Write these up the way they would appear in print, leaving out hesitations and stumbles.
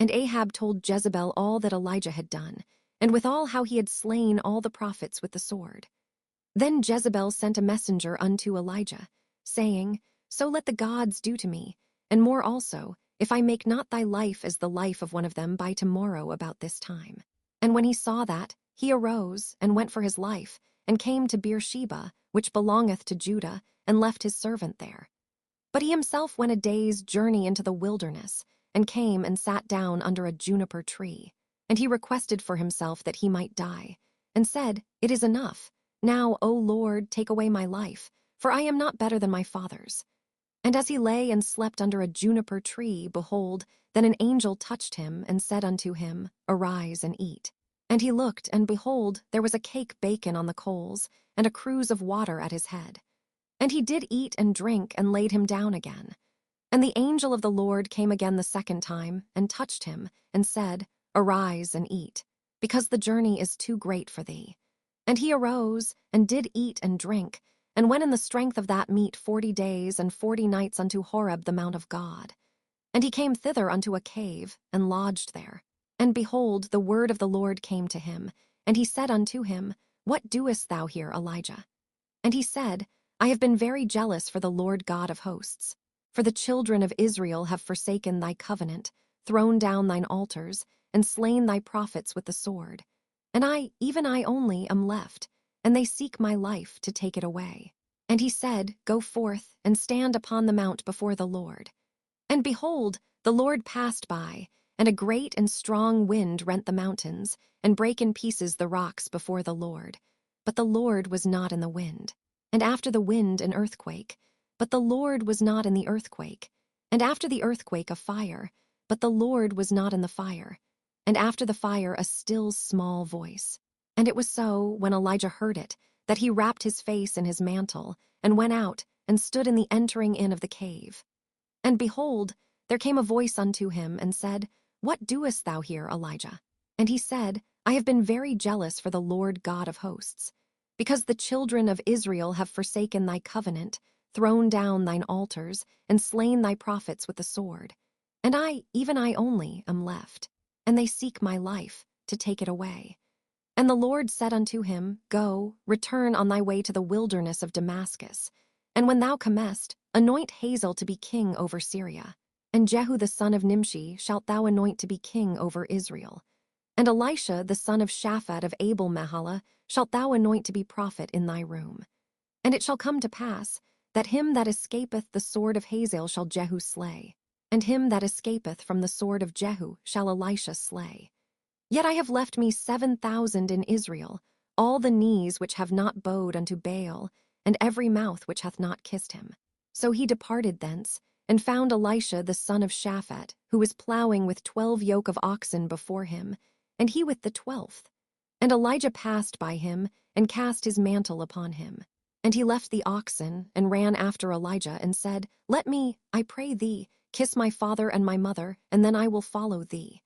And Ahab told Jezebel all that Elijah had done, and withal how he had slain all the prophets with the sword. Then Jezebel sent a messenger unto Elijah, saying, So let the gods do to me, and more also, if I make not thy life as the life of one of them by tomorrow about this time. And when he saw that, he arose and went for his life, and came to Beersheba, which belongeth to Judah, and left his servant there. But he himself went a day's journey into the wilderness, and came and sat down under a juniper tree. And he requested for himself that he might die, and said, It is enough. Now, O Lord, take away my life, for I am not better than my fathers. And as he lay and slept under a juniper tree, behold, then an angel touched him, and said unto him, Arise and eat. And he looked, and behold, there was a cake baken on the coals, and a cruse of water at his head. And he did eat and drink, and laid him down again. And the angel of the Lord came again the second time, and touched him, and said, Arise and eat, because the journey is too great for thee. And he arose, and did eat and drink, and went in the strength of that meat 40 days and 40 nights unto Horeb the mount of God. And he came thither unto a cave, and lodged there. And behold, the word of the Lord came to him, and he said unto him, What doest thou here, Elijah? And he said, I have been very jealous for the Lord God of hosts. For the children of Israel have forsaken thy covenant, thrown down thine altars, and slain thy prophets with the sword. And I, even I only, am left, and they seek my life to take it away. And he said, Go forth, and stand upon the mount before the Lord. And behold, the Lord passed by, and a great and strong wind rent the mountains, and brake in pieces the rocks before the Lord. But the Lord was not in the wind. And after the wind an earthquake, but the Lord was not in the earthquake. And after the earthquake a fire, but the Lord was not in the fire. And after the fire a still small voice. And it was so, when Elijah heard it, that he wrapped his face in his mantle, and went out, and stood in the entering in of the cave. And behold, there came a voice unto him, and said, What doest thou here, Elijah? And he said, I have been very jealous for the Lord God of hosts, because the children of Israel have forsaken thy covenant, thrown down thine altars, and slain thy prophets with the sword. And I, even I only, am left, and they seek my life, to take it away. And the Lord said unto him, Go, return on thy way to the wilderness of Damascus, and when thou comest, anoint Hazael to be king over Syria, and Jehu the son of Nimshi shalt thou anoint to be king over Israel. And Elisha the son of Shaphat of Abel-Meholah shalt thou anoint to be prophet in thy room. And it shall come to pass, that him that escapeth the sword of Hazael shall Jehu slay, and him that escapeth from the sword of Jehu shall Elisha slay. Yet I have left me 7,000 in Israel, all the knees which have not bowed unto Baal, and every mouth which hath not kissed him. So he departed thence, and found Elisha the son of Shaphat, who was plowing with 12 yoke of oxen before him, and he with the 12th. And Elijah passed by him, and cast his mantle upon him. And he left the oxen, and ran after Elijah, and said, Let me, I pray thee, kiss my father and my mother, and then I will follow thee.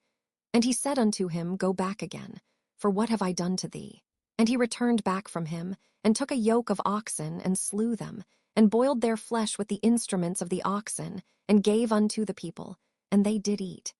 And he said unto him, Go back again, for what have I done to thee? And he returned back from him, and took a yoke of oxen, and slew them, and boiled their flesh with the instruments of the oxen, and gave unto the people, and they did eat.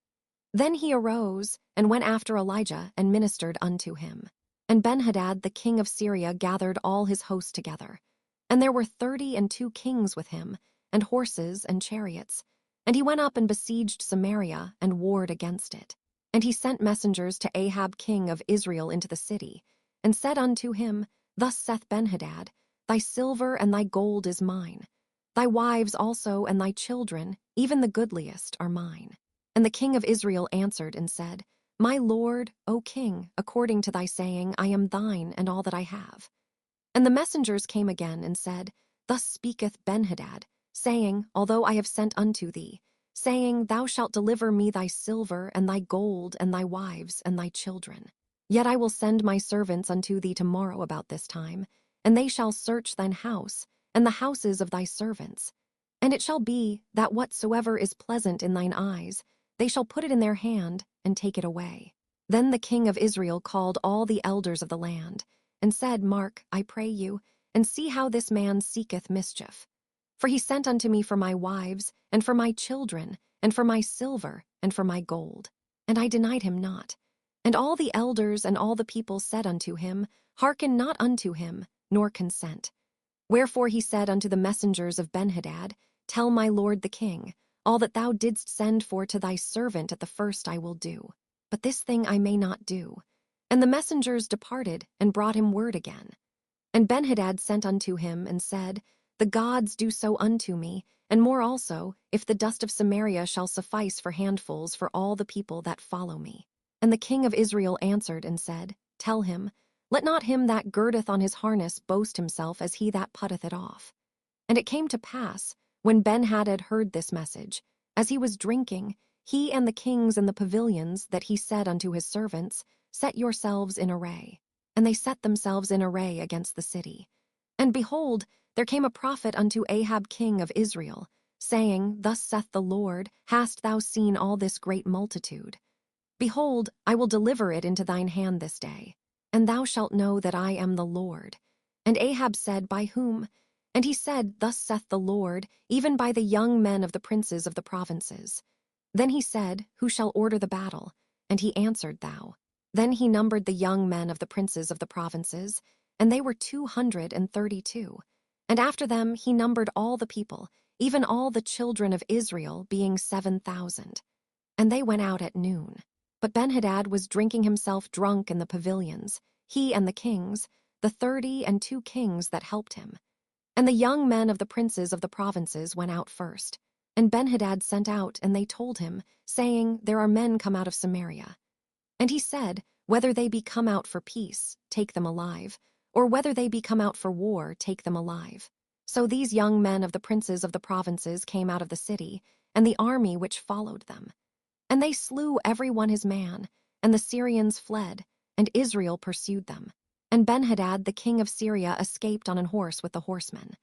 Then he arose, and went after Elijah, and ministered unto him. And Benhadad the king of Syria gathered all his host together. And there were 32 kings with him, and horses and chariots. And he went up and besieged Samaria, and warred against it. And he sent messengers to Ahab king of Israel into the city, and said unto him, Thus saith Benhadad, Thy silver and thy gold is mine. Thy wives also and thy children, even the goodliest, are mine. And the king of Israel answered and said, My lord, O king, according to thy saying, I am thine and all that I have. And the messengers came again and said, Thus speaketh Benhadad, saying, Although I have sent unto thee, saying, Thou shalt deliver me thy silver and thy gold and thy wives and thy children. Yet I will send my servants unto thee tomorrow about this time, and they shall search thine house and the houses of thy servants. And it shall be that whatsoever is pleasant in thine eyes, they shall put it in their hand and take it away. Then the king of Israel called all the elders of the land, and said, Mark, I pray you, and see how this man seeketh mischief. For he sent unto me for my wives, and for my children, and for my silver, and for my gold. and I denied him not. And all the elders and all the people said unto him, Hearken not unto him, nor consent. Wherefore he said unto the messengers of Benhadad, Tell my lord the king, all that thou didst send for to thy servant at the first I will do. But this thing I may not do. And the messengers departed, and brought him word again. And Benhadad sent unto him, and said, The gods do so unto me, and more also, if the dust of Samaria shall suffice for handfuls for all the people that follow me. And the king of Israel answered and said, Tell him, Let not him that girdeth on his harness boast himself as he that putteth it off. And it came to pass, when Benhadad heard this message, as he was drinking, he and the kings in the pavilions, that he said unto his servants, Set yourselves in array. And they set themselves in array against the city. And behold, there came a prophet unto Ahab king of Israel, saying, Thus saith the Lord, Hast thou seen all this great multitude? Behold, I will deliver it into thine hand this day, and thou shalt know that I am the Lord. And Ahab said, By whom? And he said, Thus saith the Lord, even by the young men of the princes of the provinces. Then he said, Who shall order the battle? And he answered, Thou. Then he numbered the young men of the princes of the provinces, and they were 232. And after them he numbered all the people, even all the children of Israel, being 7,000. And they went out at noon. But Benhadad was drinking himself drunk in the pavilions, he and the kings, the 32 kings that helped him. And the young men of the princes of the provinces went out first. And Benhadad sent out, and they told him, saying, There are men come out of Samaria. And he said, Whether they be come out for peace, take them alive, or whether they be come out for war, take them alive. So these young men of the princes of the provinces came out of the city, and the army which followed them. And they slew every one his man, and the Syrians fled, and Israel pursued them. And Benhadad the king of Syria escaped on an horse with the horsemen.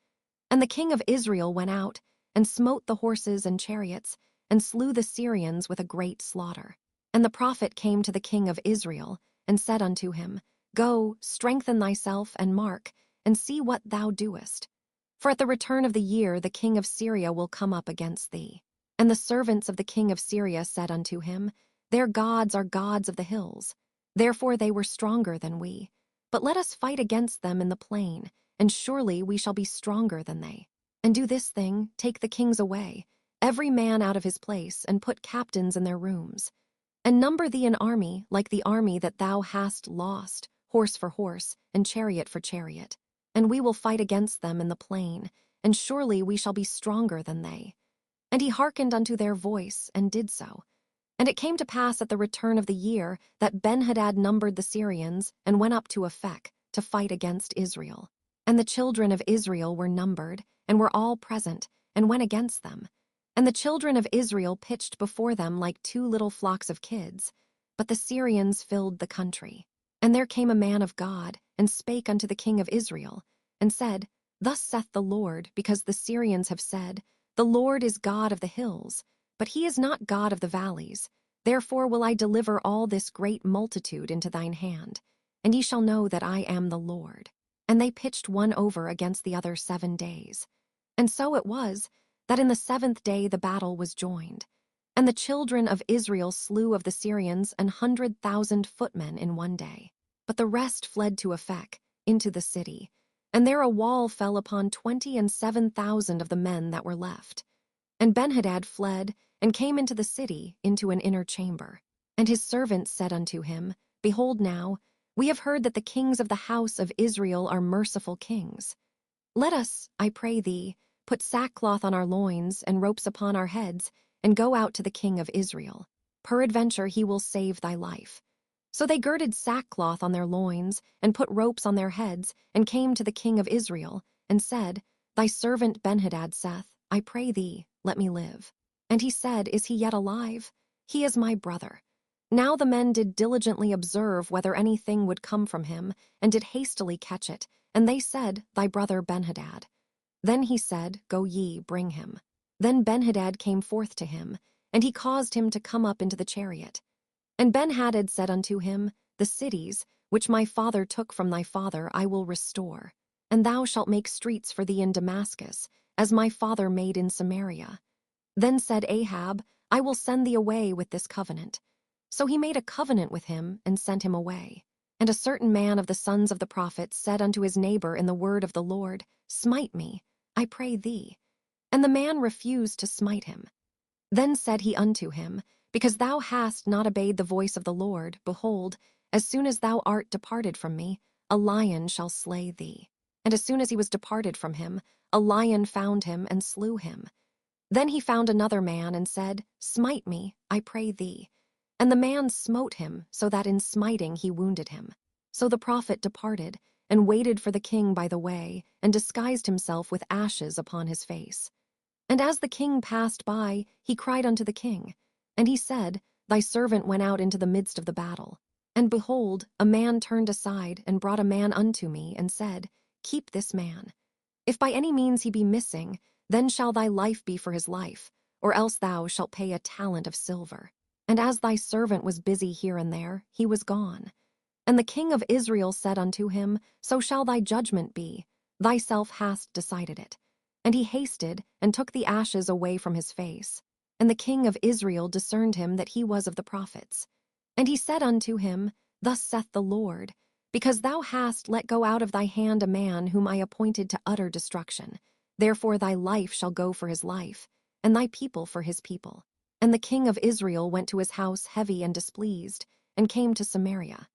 And the king of Israel went out, and smote the horses and chariots, and slew the Syrians with a great slaughter. And the prophet came to the king of Israel, and said unto him, Go, strengthen thyself, and mark, and see what thou doest. For at the return of the year the king of Syria will come up against thee. And the servants of the king of Syria said unto him, Their gods are gods of the hills. Therefore they were stronger than we. But let us fight against them in the plain, and surely we shall be stronger than they. And do this thing, take the kings away, every man out of his place, and put captains in their rooms. And number thee an army like the army that thou hast lost, horse for horse, and chariot for chariot. And we will fight against them in the plain, and surely we shall be stronger than they. And he hearkened unto their voice, and did so. And it came to pass at the return of the year that Benhadad numbered the Syrians, and went up to Aphek to fight against Israel. And the children of Israel were numbered, and were all present, and went against them. And the children of Israel pitched before them like 2 little flocks of kids. But the Syrians filled the country. And there came a man of God, and spake unto the king of Israel, and said, Thus saith the Lord, because the Syrians have said, The Lord is God of the hills, but he is not God of the valleys. Therefore will I deliver all this great multitude into thine hand, and ye shall know that I am the Lord. And they pitched one over against the other 7 days. And so it was, that in the 7th day the battle was joined. And the children of Israel slew of the Syrians 100,000 footmen in 1 day. But the rest fled to Aphek, into the city. And there a wall fell upon 27,000 of the men that were left. And Benhadad fled, and came into the city, into an inner chamber. And his servants said unto him, Behold now, we have heard that the kings of the house of Israel are merciful kings. Let us, I pray thee, put sackcloth on our loins, and ropes upon our heads, and go out to the king of Israel. Peradventure he will save thy life. So they girded sackcloth on their loins, and put ropes on their heads, and came to the king of Israel, and said, Thy servant Benhadad saith, I pray thee, let me live. And he said, Is he yet alive? He is my brother. Now the men did diligently observe whether anything would come from him, and did hastily catch it. And they said, Thy brother Benhadad. Then he said, Go ye, bring him. Then Benhadad came forth to him, and he caused him to come up into the chariot. And Benhadad said unto him, The cities, which my father took from thy father, I will restore. And thou shalt make streets for thee in Damascus, as my father made in Samaria. Then said Ahab, I will send thee away with this covenant. So he made a covenant with him and sent him away. And a certain man of the sons of the prophets said unto his neighbor in the word of the Lord, Smite me, I pray thee. And the man refused to smite him. Then said he unto him, Because thou hast not obeyed the voice of the Lord, behold, as soon as thou art departed from me, a lion shall slay thee. And as soon as he was departed from him, a lion found him and slew him. Then he found another man and said, Smite me, I pray thee. And the man smote him, so that in smiting he wounded him. So the prophet departed, and waited for the king by the way, and disguised himself with ashes upon his face. And as the king passed by, he cried unto the king. And he said, Thy servant went out into the midst of the battle. And behold, a man turned aside, and brought a man unto me, and said, Keep this man. If by any means he be missing, then shall thy life be for his life, or else thou shalt pay a talent of silver. And as thy servant was busy here and there, he was gone. And the king of Israel said unto him, So shall thy judgment be. Thyself hast decided it. And he hasted, and took the ashes away from his face. And the king of Israel discerned him that he was of the prophets. And he said unto him, Thus saith the Lord, Because thou hast let go out of thy hand a man whom I appointed to utter destruction, therefore thy life shall go for his life, and thy people for his people. And the king of Israel went to his house heavy and displeased, and came to Samaria.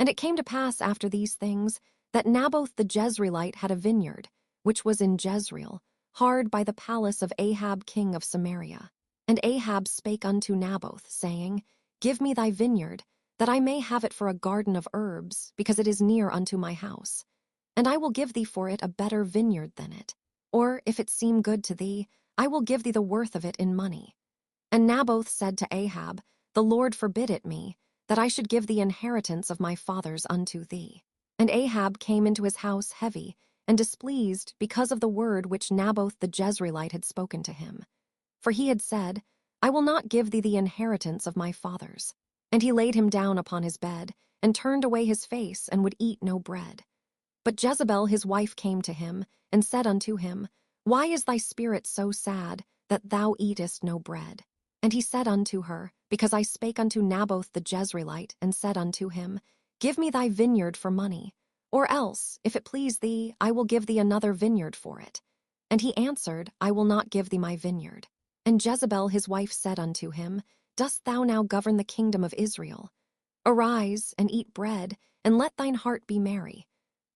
And it came to pass after these things, that Naboth the Jezreelite had a vineyard, which was in Jezreel, hard by the palace of Ahab king of Samaria. And Ahab spake unto Naboth, saying, Give me thy vineyard, that I may have it for a garden of herbs, because it is near unto my house. And I will give thee for it a better vineyard than it. Or, if it seem good to thee, I will give thee the worth of it in money. And Naboth said to Ahab, The Lord forbid it me, that I should give the inheritance of my fathers unto thee. And Ahab came into his house heavy, and displeased because of the word which Naboth the Jezreelite had spoken to him. For he had said, I will not give thee the inheritance of my fathers. And he laid him down upon his bed, and turned away his face, and would eat no bread. But Jezebel his wife came to him, and said unto him, Why is thy spirit so sad, that thou eatest no bread? And he said unto her, Because I spake unto Naboth the Jezreelite, and said unto him, Give me thy vineyard for money, or else, if it please thee, I will give thee another vineyard for it. And he answered, I will not give thee my vineyard. And Jezebel his wife said unto him, Dost thou now govern the kingdom of Israel? Arise, and eat bread, and let thine heart be merry.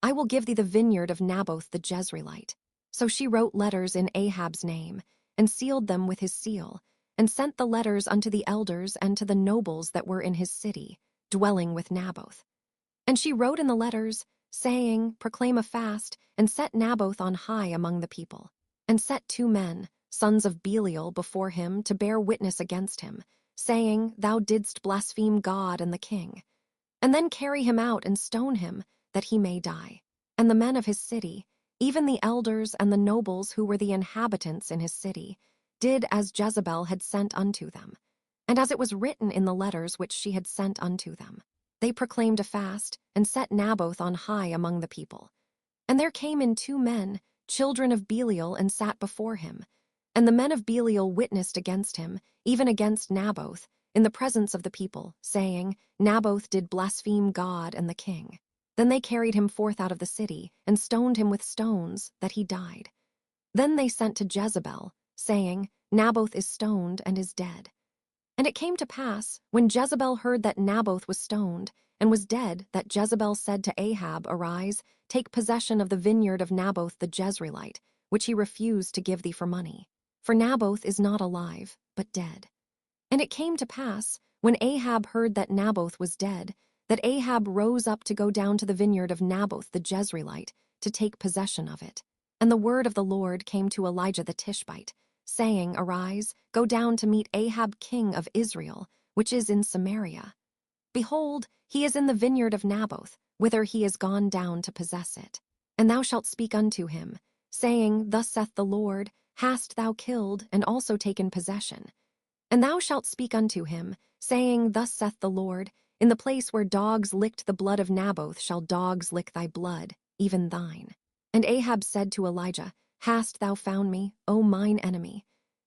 I will give thee the vineyard of Naboth the Jezreelite. So she wrote letters in Ahab's name, and sealed them with his seal, and sent the letters unto the elders and to the nobles that were in his city, dwelling with Naboth. And she wrote in the letters, saying, Proclaim a fast, and set Naboth on high among the people. And set 2 men, sons of Belial, before him to bear witness against him, saying, Thou didst blaspheme God and the king. And then carry him out and stone him, that he may die. And the men of his city, even the elders and the nobles who were the inhabitants in his city, did as Jezebel had sent unto them, and as it was written in the letters which she had sent unto them. They proclaimed a fast, and set Naboth on high among the people. And there came in 2 men, children of Belial, and sat before him. And the men of Belial witnessed against him, even against Naboth, in the presence of the people, saying, Naboth did blaspheme God and the king. Then they carried him forth out of the city, and stoned him with stones, that he died. Then they sent to Jezebel, saying, Naboth is stoned and is dead. And it came to pass, when Jezebel heard that Naboth was stoned, and was dead, that Jezebel said to Ahab, Arise, take possession of the vineyard of Naboth the Jezreelite, which he refused to give thee for money. For Naboth is not alive, but dead. And it came to pass, when Ahab heard that Naboth was dead, that Ahab rose up to go down to the vineyard of Naboth the Jezreelite, to take possession of it. And the word of the Lord came to Elijah the Tishbite, saying, Arise, go down to meet Ahab king of Israel, which is in Samaria. Behold, he is in the vineyard of Naboth, whither he is gone down to possess it. And thou shalt speak unto him, saying, Thus saith the Lord, Hast thou killed, and also taken possession? And thou shalt speak unto him, saying, Thus saith the Lord, In the place where dogs licked the blood of Naboth shall dogs lick thy blood, even thine. And Ahab said to Elijah, Hast thou found me, O mine enemy?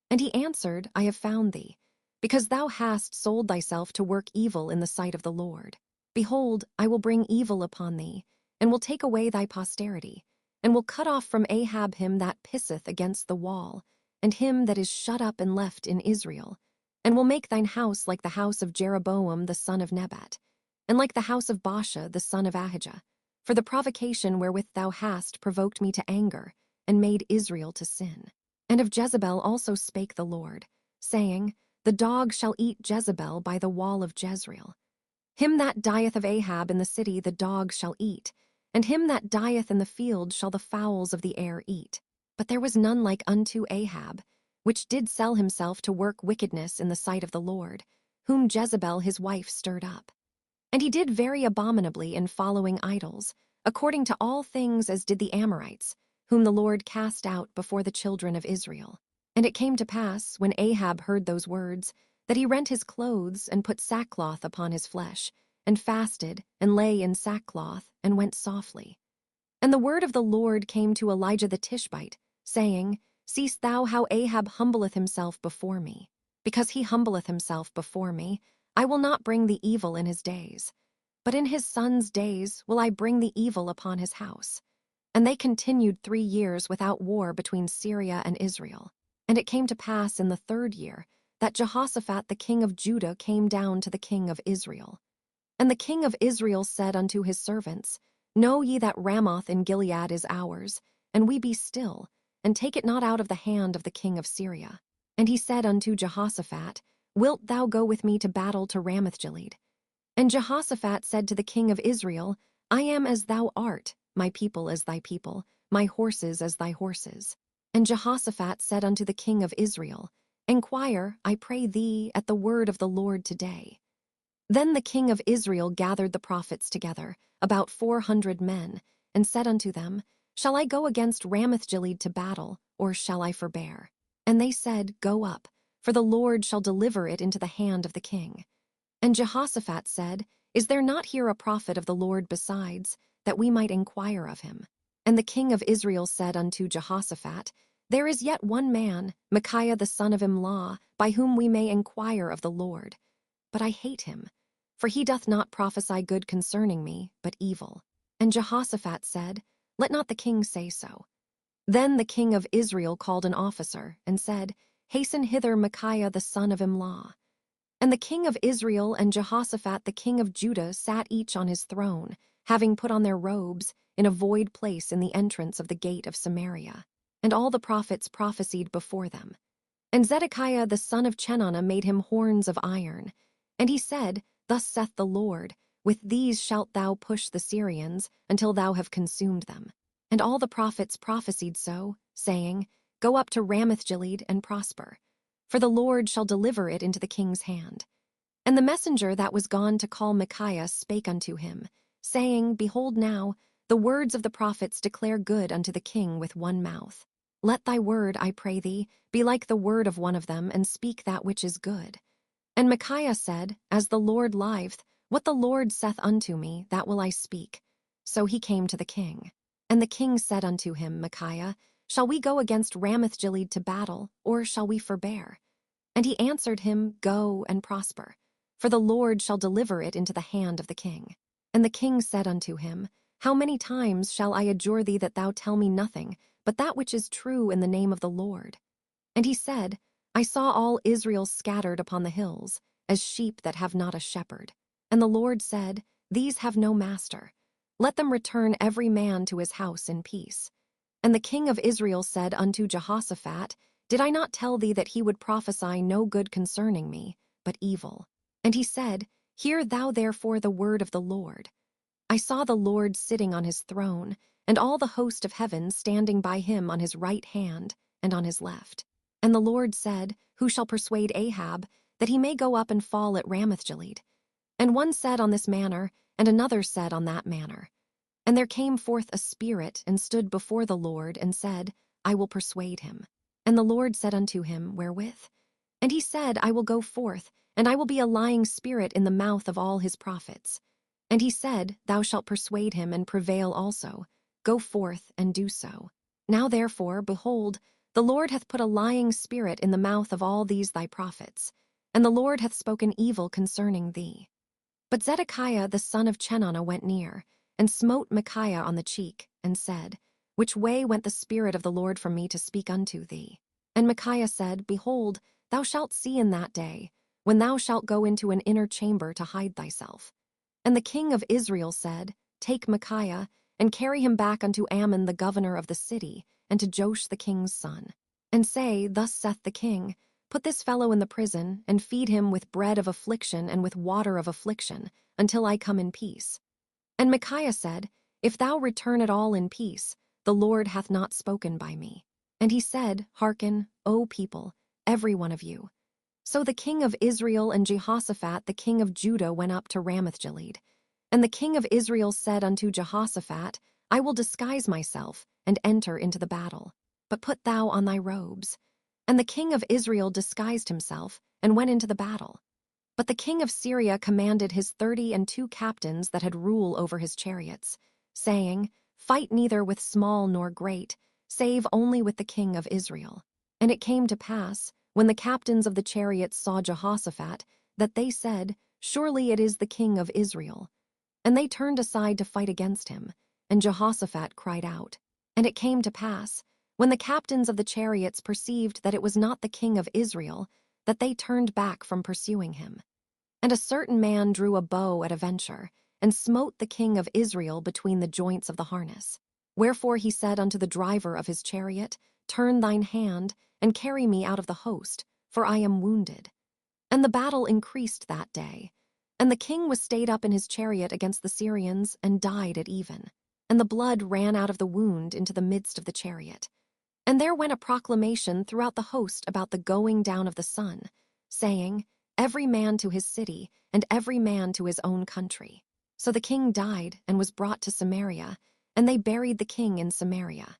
And he answered, I have found thee, because thou hast sold thyself to work evil in the sight of the Lord. Behold, I will bring evil upon thee, and will take away thy posterity, and will cut off from Ahab him that pisseth against the wall, and him that is shut up and left in Israel, and will make thine house like the house of Jeroboam the son of Nebat, and like the house of Baasha the son of Ahijah, for the provocation wherewith thou hast provoked me to anger, and made Israel to sin. And of Jezebel also spake the Lord, saying, The dog shall eat Jezebel by the wall of Jezreel. Him that dieth of Ahab in the city the dogs shall eat, and him that dieth in the field shall the fowls of the air eat. But there was none like unto Ahab, which did sell himself to work wickedness in the sight of the Lord, whom Jezebel his wife stirred up. And he did very abominably in following idols, according to all things as did the Amorites, whom the Lord cast out before the children of Israel. And it came to pass, when Ahab heard those words, that he rent his clothes and put sackcloth upon his flesh, and fasted, and lay in sackcloth, and went softly. And the word of the Lord came to Elijah the Tishbite, saying, Seest thou how Ahab humbleth himself before me? Because he humbleth himself before me, I will not bring the evil in his days, but in his son's days will I bring the evil upon his house. And they continued 3 years without war between Syria and Israel. And it came to pass in the 3rd year that Jehoshaphat the king of Judah came down to the king of Israel. And the king of Israel said unto his servants, Know ye that Ramoth in Gilead is ours, and we be still, and take it not out of the hand of the king of Syria. And he said unto Jehoshaphat, Wilt thou go with me to battle to Ramothgilead? And Jehoshaphat said to the king of Israel, I am as thou art, my people as thy people, my horses as thy horses. And Jehoshaphat said unto the king of Israel, Enquire, I pray thee, at the word of the Lord today. Then the king of Israel gathered the prophets together, about 400 men, and said unto them, Shall I go against Ramothgilead to battle, or shall I forbear? And they said, Go up, for the Lord shall deliver it into the hand of the king. And Jehoshaphat said, Is there not here a prophet of the Lord besides, that we might inquire of him? And the king of Israel said unto Jehoshaphat, There is yet one man, Micaiah the son of Imlah, by whom we may inquire of the Lord. But I hate him, for he doth not prophesy good concerning me, but evil. And Jehoshaphat said, Let not the king say so. Then the king of Israel called an officer, and said, Hasten hither Micaiah the son of Imlah. And the king of Israel and Jehoshaphat the king of Judah sat each on his throne, having put on their robes, in a void place in the entrance of the gate of Samaria. And all the prophets prophesied before them. And Zedekiah the son of Chenaanah made him horns of iron. And he said, Thus saith the Lord, With these shalt thou push the Syrians, until thou have consumed them. And all the prophets prophesied so, saying, Go up to Ramothgilead and prosper, for the Lord shall deliver it into the king's hand. And the messenger that was gone to call Micaiah spake unto him, saying, Behold now, the words of the prophets declare good unto the king with one mouth. Let thy word, I pray thee, be like the word of one of them, and speak that which is good. And Micaiah said, As the Lord liveth, what the Lord saith unto me, that will I speak. So he came to the king. And the king said unto him, Micaiah, Shall we go against Ramothgilead to battle, or shall we forbear? And he answered him, Go and prosper, for the Lord shall deliver it into the hand of the king. And the king said unto him, How many times shall I adjure thee that thou tell me nothing, but that which is true in the name of the Lord? And he said, I saw all Israel scattered upon the hills, as sheep that have not a shepherd. And the Lord said, These have no master. Let them return every man to his house in peace. And the king of Israel said unto Jehoshaphat, Did I not tell thee that he would prophesy no good concerning me, but evil? And he said, Hear thou therefore the word of the Lord. I saw the Lord sitting on his throne, and all the host of heaven standing by him on his right hand and on his left. And the Lord said, Who shall persuade Ahab, that he may go up and fall at Ramothgilead? And one said on this manner, and another said on that manner. And there came forth a spirit, and stood before the Lord, and said, I will persuade him. And the Lord said unto him, Wherewith? And he said, I will go forth, and I will be a lying spirit in the mouth of all his prophets. And he said, Thou shalt persuade him, and prevail also. Go forth, and do so. Now therefore, behold, the Lord hath put a lying spirit in the mouth of all these thy prophets. and the Lord hath spoken evil concerning thee. But Zedekiah the son of Chenaanah went near, and smote Micaiah on the cheek, and said, Which way went the Spirit of the Lord from me to speak unto thee? And Micaiah said, Behold, thou shalt see in that day, when thou shalt go into an inner chamber to hide thyself. And the king of Israel said, Take Micaiah, and carry him back unto Ammon the governor of the city, and to Joash the king's son. And say, Thus saith the king, Put this fellow in the prison, and feed him with bread of affliction and with water of affliction, until I come in peace. And Micaiah said, If thou return at all in peace, the Lord hath not spoken by me. And he said, Hearken, O people, every one of you. So the king of Israel and Jehoshaphat the king of Judah went up to Ramoth-Gilead. And the king of Israel said unto Jehoshaphat, I will disguise myself, and enter into the battle. But put thou on thy robes. And the king of Israel disguised himself, and went into the battle. But the king of Syria commanded his 32 captains that had rule over his chariots, saying, Fight neither with small nor great, save only with the king of Israel. And it came to pass, when the captains of the chariots saw Jehoshaphat, that they said, Surely it is the king of Israel. And they turned aside to fight against him, and Jehoshaphat cried out. And it came to pass, when the captains of the chariots perceived that it was not the king of Israel, that they turned back from pursuing him. And a certain man drew a bow at a venture, and smote the king of Israel between the joints of the harness. Wherefore he said unto the driver of his chariot, Turn thine hand, and carry me out of the host, for I am wounded. And the battle increased that day. And the king was stayed up in his chariot against the Syrians, and died at even. And the blood ran out of the wound into the midst of the chariot. And there went a proclamation throughout the host about the going down of the sun, saying, Every man to his city, and every man to his own country. So the king died, and was brought to Samaria, and they buried the king in Samaria.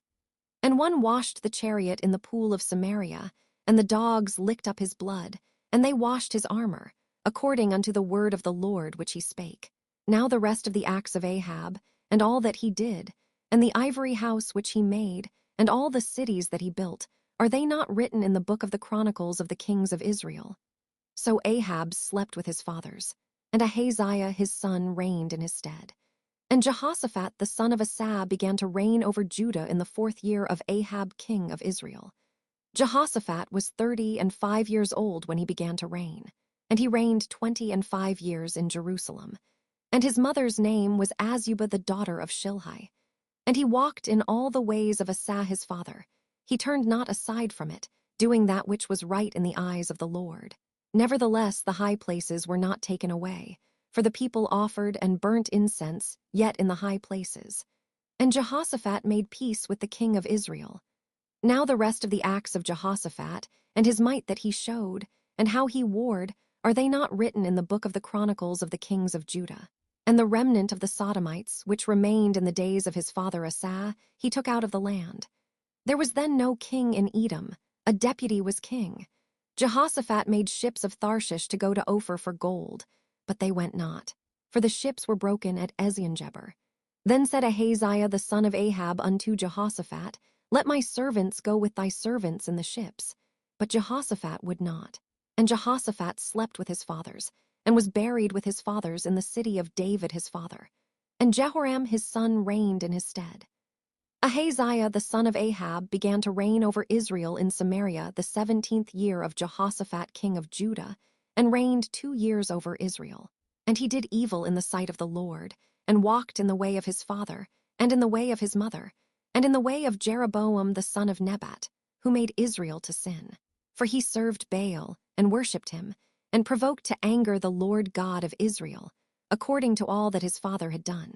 And one washed the chariot in the pool of Samaria, and the dogs licked up his blood, and they washed his armor, according unto the word of the Lord which he spake. Now the rest of the acts of Ahab, and all that he did, and the ivory house which he made, and all the cities that he built, are they not written in the book of the Chronicles of the kings of Israel? So Ahab slept with his fathers, and Ahaziah his son reigned in his stead. And Jehoshaphat the son of Asa began to reign over Judah in the 4th year of Ahab king of Israel. Jehoshaphat was 35 years old when he began to reign, and he reigned 25 years in Jerusalem. And his mother's name was Azubah the daughter of Shilhi. And he walked in all the ways of Asa his father. He turned not aside from it, doing that which was right in the eyes of the Lord. Nevertheless, the high places were not taken away, for the people offered and burnt incense yet in the high places. And Jehoshaphat made peace with the king of Israel. Now the rest of the acts of Jehoshaphat, and his might that he showed, and how he warred, are they not written in the book of the Chronicles of the kings of Judah? And the remnant of the Sodomites, which remained in the days of his father Asa, he took out of the land. There was then no king in Edom, a deputy was king. Jehoshaphat made ships of Tharshish to go to Ophir for gold, but they went not, for the ships were broken at Eziongeber. Then said Ahaziah the son of Ahab unto Jehoshaphat, Let my servants go with thy servants in the ships. But Jehoshaphat would not. And Jehoshaphat slept with his fathers, and was buried with his fathers in the city of David his father. And Jehoram his son reigned in his stead. Ahaziah the son of Ahab began to reign over Israel in Samaria the 17th year of Jehoshaphat king of Judah, and reigned 2 years over Israel. And he did evil in the sight of the Lord, and walked in the way of his father, and in the way of his mother, and in the way of Jeroboam the son of Nebat, who made Israel to sin. For he served Baal, and worshipped him, and provoked to anger the Lord God of Israel, according to all that his father had done.